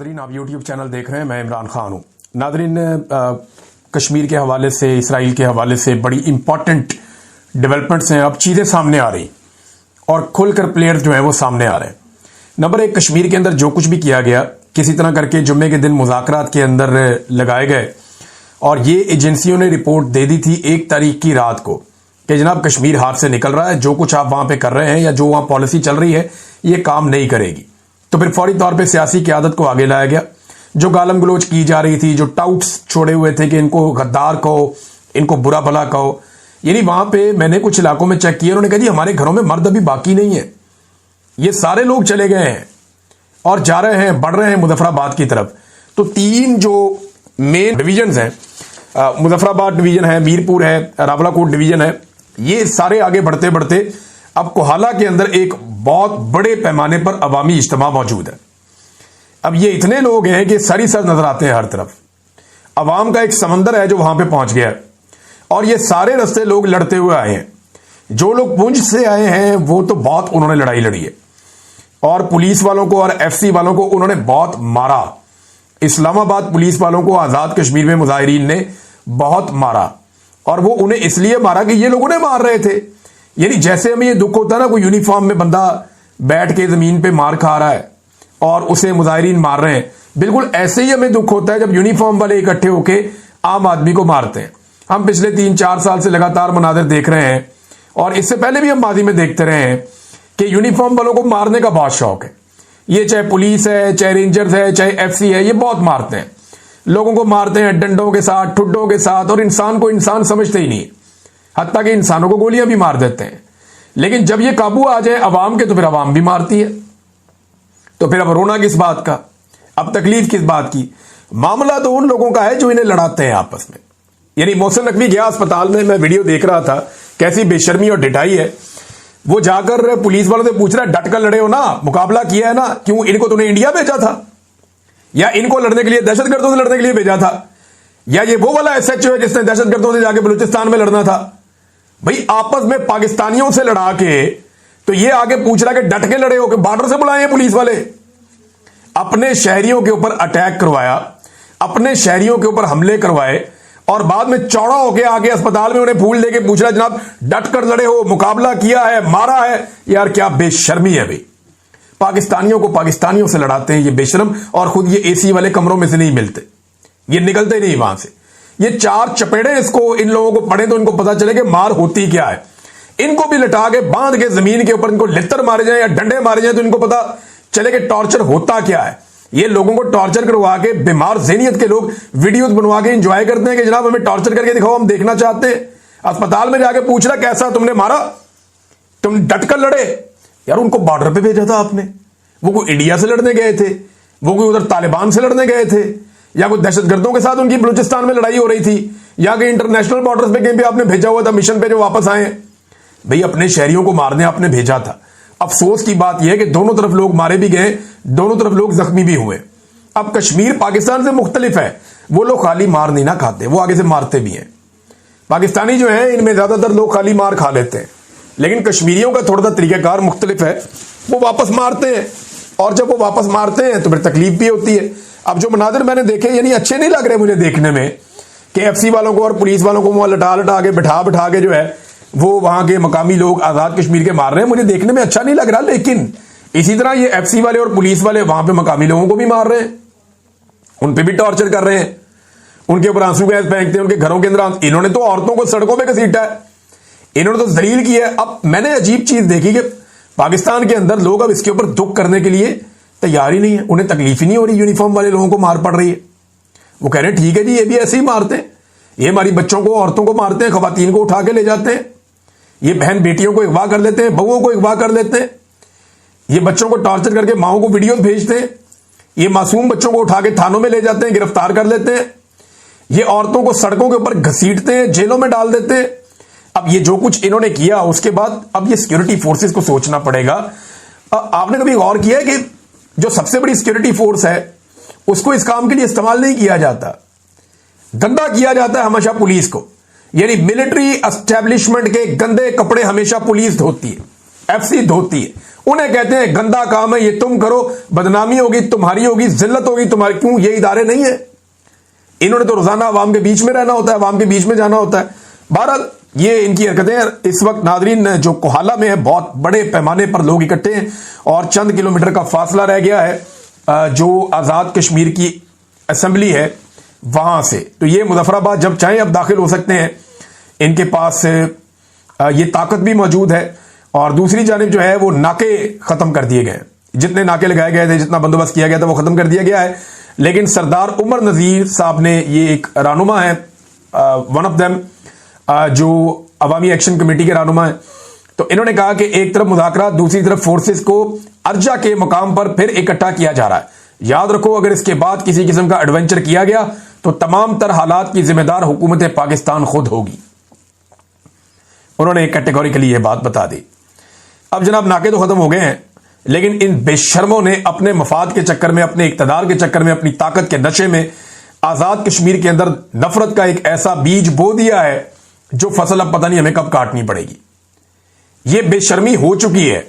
Nadreen, आप YouTube channel देख रहे हैं। मैं इमरान खान हूं। नादरीन, कश्मीर के हवाले से, इसराइल के हवाले से बड़ी इंपॉर्टेंट डेवलपमेंट्स हैं। अब चीजें सामने आ रही और खुलकर प्लेयर्स जो हैं वो सामने आ रहे हैं। नंबर एक, कश्मीर के अंदर जो कुछ भी किया गया किसी तरह करके जुम्मे के दिन मुज़ाकरात के अंदर लगाए गए और ये एजेंसियों ने रिपोर्ट दे दी थी 1 तारीख की रात को कि जनाब कश्मीर हाथ से निकल रहा है, जो कुछ आप वहां पे कर रहे हैं या जो वहां पॉलिसी चल रही है ये काम नहीं करेगी। तो फिर फौरी तौर पे सियासी क़यादत को आगे लाया गया। जो गालम गलोच की जा रही थी, जो टाउट्स छोड़े हुए थे कि इनको गद्दार कहो, इनको बुरा भला कहो, यानी वहां पे मैंने कुछ इलाकों में चेक किया, उन्होंने कहा जी हमारे घरों में मर्द अभी बाकी नहीं है, ये सारे लोग चले गए हैं और जा रहे हैं, बढ़ रहे हैं मुजफ्फराबाद की तरफ। तो 3 जो मेन डिवीजन हैं, मुजफ्फराबाद डिवीजन है, मीरपुर है, रावलाकोट डिवीजन है, ये सारे आगे बढ़ते बढ़ते अब कोहाला के अंदर एक बहुत बड़े पैमाने पर अवामी इज्तिमा मौजूद है। अब ये इतने लोग हैं कि सर ही सर नजर आते हैं हर तरफ। अवाम का एक समंदर है जो वहां पे पहुंच गया है और ये सारे रास्ते लोग लड़ते हुए आए हैं। जो लोग पुंछ से आए हैं वो तो बहुत उन्होंने लड़ाई लड़ी है और पुलिस वालों को और एफसी वालों को उन्होंने बहुत मारा। इस्लामाबाद पुलिस वालों को आजाद कश्मीर में मुजाहिरीन ने बहुत मारा और वो उन्हें इसलिए मारा कि ये लोग उन्हें मार रहे थे। यानी जैसे हमें ये दुख होता है ना, कोई यूनिफॉर्म में बंदा बैठ के जमीन पे मार खा रहा है और उसे मुजाहिरीन मार रहे हैं, बिल्कुल ऐसे ही हमें दुख होता है जब यूनिफॉर्म वाले इकट्ठे होके आम आदमी को मारते हैं। हम पिछले 3-4 साल से लगातार मनाजिर देख रहे हैं और इससे पहले भी हम माजी में देखते रहे हैं कि यूनिफॉर्म वालों को मारने का बहुत शौक है। ये चाहे पुलिस है, चाहे रेंजर्स है, चाहे एफसी है, ये बहुत मारते हैं, लोगों को मारते हैं डंडों के साथ, ठुड्डों के साथ, और इंसान को इंसान समझते ही नहीं, हत्ता कि इंसानों को गोलियां भी मार देते हैं। लेकिन जब ये काबू आ जाए अवाम के तो फिर अवाम भी मारती है। तो फिर अब रोना किस बात का, अब तकलीफ किस बात की? मामला तो उन लोगों का है जो इन्हें लड़ाते हैं आपस में। यानी मोहसिन नकवी गया अस्पताल में, मैं वीडियो देख रहा था, कैसी बेशर्मी और डिटाई है। वो जाकर पुलिस वालों से पूछ रहा है, डट कर लड़े हो ना, मुकाबला किया है ना, क्यों इनको तूने इंडिया भेजा था या इनको लड़ने के लिए दहशतगर्दों से लड़ने के लिए भेजा था, या ये वो वाला SHO है जिसने दहशतगर्दों से जाके बलूचिस्तान में लड़ना था? भाई आपस में पाकिस्तानियों से लड़ा के तो ये आगे पूछ रहा कि डट के लड़े हो कि बॉर्डर से बुलाए हैं पुलिस वाले। अपने शहरियों के ऊपर अटैक करवाया, अपने शहरियों के ऊपर हमले करवाए और बाद में चौड़ा होके आके अस्पताल में उन्हें फूल देके पूछ रहा जनाब डट कर लड़े हो, मुकाबला किया है, मारा है। यार क्या बेशर्मी है भाई, पाकिस्तानियों को पाकिस्तानियों से लड़ाते हैं ये बेशर्म, और खुद ये AC वाले कमरों में से नहीं मिलते, ये निकलते नहीं वहां से। ये 4 चपेड़े इसको इन लोगों को पड़े तो इनको पता चले कि मार होती क्या है। इनको भी लटा के बांध के जमीन के ऊपर इनको लित्तर मारे जाए या डंडे मारे जाए तो इनको पता चले कि टॉर्चर होता क्या है। ये लोगों को टॉर्चर करवा के बीमार ज़हनियत के लोग वीडियोस बनवा के एंजॉय करते हैं कि जनाब हमें टॉर्चर करके दिखाओ, हम देखना चाहते हैं। अस्पताल में जाके पूछ रहा कैसा तुमने मारा, तुम डट कर लड़े? यार उनको बॉर्डर पे भेजा था आपने, वो कोई इंडिया से लड़ने गए थे, वो कोई उधर तालिबान से लड़ने गए थे, या कोई दहशतगर्दों के साथ उनकी बलूचिस्तान में लड़ाई हो रही थी, या कि इंटरनेशनल बॉर्डर्स पे कहीं पे आपने भेजा हुआ था मिशन पे जो वापस आए हैं? भाई अपने शहरियों को मारने आपने भेजा था। अफसोस की बात यह है कि दोनों तरफ लोग मारे भी गए, दोनों तरफ लोग जख्मी भी हुए। अब कश्मीर पाकिस्तान से मुख्तलिफ है, वो लोग खाली मार नहीं ना खाते, वो आगे से मारते भी हैं। पाकिस्तानी जो है इनमें ज्यादातर लोग खाली मार खा लेते हैं, लेकिन कश्मीरियों का थोड़ा सा तरीकाकार मुख्तलिफ है, वो वापस मारते हैं और जब वो वापस मारते हैं तो फिर तकलीफ भी होती है। अब जो मनाजिर मैंने देखे यानी अच्छे नहीं लग रहे मुझे देखने में कि एफसी वालों को और पुलिस वालों को वहां लटा लटा के बिठा के जो है वो वहां के मकामी लोग आजाद कश्मीर के मार रहे हैं, मुझे देखने में अच्छा नहीं लग रहा। लेकिन इसी तरह ये एफसी वाले और पुलिस वाले वहां पे मकामी लोगों को भी मार रहे हैं, उन पे भी टॉर्चर कर रहे हैं, उनके ऊपर आंसू गैस फेंकते हैं, उनके घरों के अंदर। इन्होंने तो औरतों को सड़कों पर घसीटा है, इन्होंने तो जलील किया है। अब मैंने अजीब चीज देखी कि पाकिस्तान के अंदर लोग अब इसके ऊपर दुख करने के लिए तैयार ही नहीं है, उन्हें तकलीफ ही नहीं हो रही यूनिफॉर्म वाले लोगों को मार पड़ रही है। वो कह रहे हैं ठीक है जी, ये भी ऐसे ही मारते हैं, ये हमारी बच्चों को औरतों को मारते हैं, खवातीन को उठा के ले जाते हैं, ये बहन बेटियों को अगवा कर लेते हैं, बहुओं को अगवा कर लेते हैं, ये बच्चों को टॉर्चर करके माओं को वीडियोस भेजते हैं, ये मासूम बच्चों को उठा के थानों में ले जाते हैं, गिरफ्तार कर लेते हैं, ये औरतों को सड़कों के ऊपर घसीटते हैं, जेलों में डाल देते हैं। अब ये जो कुछ इन्होंने किया उसके बाद अब ये सिक्योरिटी फोर्सेस को सोचना पड़ेगा। आपने कभी गौर किया है कि जो सबसे बड़ी सिक्योरिटी फोर्स है उसको इस काम के लिए इस्तेमाल नहीं किया जाता, गंदा किया जाता है हमेशा पुलिस को। यानी मिलिट्री एस्टेब्लिशमेंट के गंदे कपड़े हमेशा पुलिस धोती है। FC धोती है। उन्हें कहते हैं गंदा काम है ये, तुम करो, बदनामी होगी तुम्हारी, होगी जिल्लत होगी तुम्हारी। क्यों? ये इदारे नहीं है। इन्होंने तो रोजाना अवाम के बीच में रहना होता है, अवाम के बीच में जाना होता है। बहरहाल ये इनकी हरकतें इस वक्त नादरीन जो कोहाला में है, बहुत बड़े पैमाने पर लोग इकट्ठे हैं और चंद किलोमीटर का फासला रह गया है जो आजाद कश्मीर की असेंबली है वहां से। तो ये मुजफ्फराबाद जब चाहें अब दाखिल हो सकते हैं, इनके पास ये ताकत भी मौजूद है। और दूसरी जानिब जो है वो नाके खत्म कर दिए गए, जितने नाके लगाए गए थे, जितना बंदोबस्त किया गया था वो खत्म कर दिया गया है। लेकिन सरदार उमर नजीर साहब ने, ये एक रहनुमा है, वन ऑफ देम, जो अवामी एक्शन कमेटी के रहनुमा है, तो इन्होंने कहा कि एक तरफ मुज़ाकरात, दूसरी तरफ फोर्सेस को अर्जा के मुकाम पर फिर इकट्ठा किया जा रहा है। याद रखो, अगर इसके बाद किसी किस्म का एडवेंचर किया गया तो तमाम तर हालात की जिम्मेदार हुकूमत पाकिस्तान खुद होगी। उन्होंने एक कैटेगोरिकली यह बात बता दी। अब जनाब नाके तो खत्म हो गए हैं, लेकिन इन बेशर्मों ने अपने मफाद के चक्कर में, अपने इक्तदार के चक्कर में, अपनी ताकत के नशे में आजाद कश्मीर के अंदर नफरत का एक ऐसा बीज बो दिया है जो फसल अब पता नहीं हमें कब काटनी पड़ेगी। यह बेशर्मी हो चुकी है,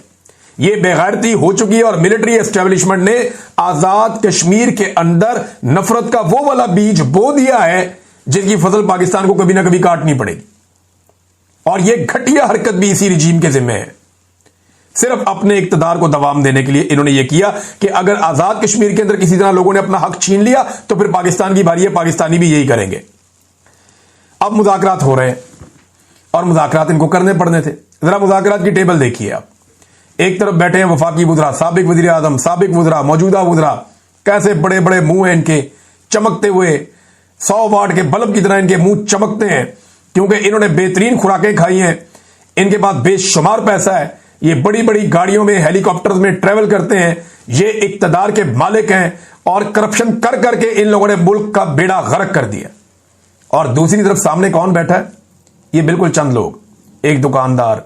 यह बेगैरती हो चुकी है और मिलिट्री एस्टेब्लिशमेंट ने आजाद कश्मीर के अंदर नफरत का वो वाला बीज बो दिया है जिसकी फसल पाकिस्तान को कभी ना कभी काटनी पड़ेगी। और यह घटिया हरकत भी इसी रिजीम के जिम्मे है। सिर्फ अपने इक्तदार को दवाम देने के लिए इन्होंने यह किया कि अगर आजाद कश्मीर के अंदर किसी तरह लोगों ने अपना हक छीन लिया तो फिर पाकिस्तान की बारी है, पाकिस्तानी भी यही करेंगे। अब मुज़ाकरात हो रहे हैं और मुज़ाकरात इनको करने पड़ने थे। जरा मुज़ाकरात की टेबल देखिए आप। एक तरफ बैठे हैं वफाकी वुज़रा, साबिक वज़ीर आज़म, साबिक वुज़रा, मौजूदा वुज़रा, कैसे बड़े बड़े मुंह हैं इनके, चमकते हुए 100 वाट के बल्ब की तरह इनके मुंह चमकते हैं, क्योंकि इन्होंने बेहतरीन खुराकें खाई हैं, इनके पास बेशुमार पैसा है, ये बड़ी बड़ी गाड़ियों में, हेलीकॉप्टर्स में ट्रेवल करते हैं, ये इक्तदार के मालिक हैं और करप्शन कर करके इन लोगों ने मुल्क का बेड़ा गर्क कर दिया। और दूसरी तरफ सामने कौन बैठा है? ये बिल्कुल चंद लोग, एक दुकानदार,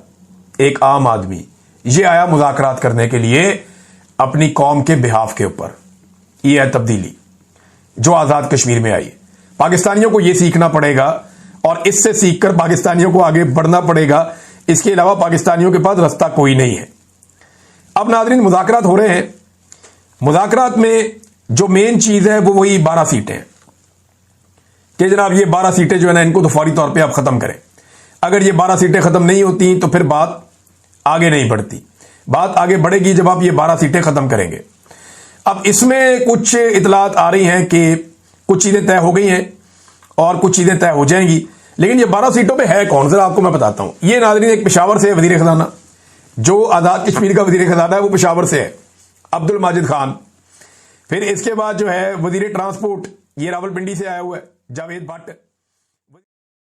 एक आम आदमी, ये आया मुज़ाकरात करने के लिए अपनी कौम के बिहाफ के ऊपर। ये है तब्दीली जो आजाद कश्मीर में आई। पाकिस्तानियों को यह सीखना पड़ेगा और इससे सीखकर पाकिस्तानियों को आगे बढ़ना पड़ेगा। इसके अलावा पाकिस्तानियों के पास रास्ता कोई नहीं है। अब नाज़रीन मुज़ाकरात हो रहे हैं। मुज़ाकरात में जो मेन चीज है वो वही 12 सीटें हैं कि जनाब ये 12 सीटें जो है ना, इनको तो फौरी तौर पे आप खत्म करें। अगर ये 12 सीटें खत्म नहीं होती तो फिर बात आगे नहीं बढ़ती। बात आगे बढ़ेगी जब आप ये 12 सीटें खत्म करेंगे। अब इसमें कुछ इतलात आ रही हैं कि कुछ चीजें तय हो गई हैं और कुछ चीजें तय हो जाएंगी, लेकिन ये 12 सीटों पे है कौन, जरा आपको मैं बताता हूं। ये नाज़रीन एक पेशावर से वजीर खजाना, जो आजाद कश्मीर का वजीर खजाना है वो पेशावर से है, अब्दुल माजिद खान। फिर इसके बाद जो है वजीर ट्रांसपोर्ट, ये रावलपिंडी से आया हुआ है, जावेद भट्ट।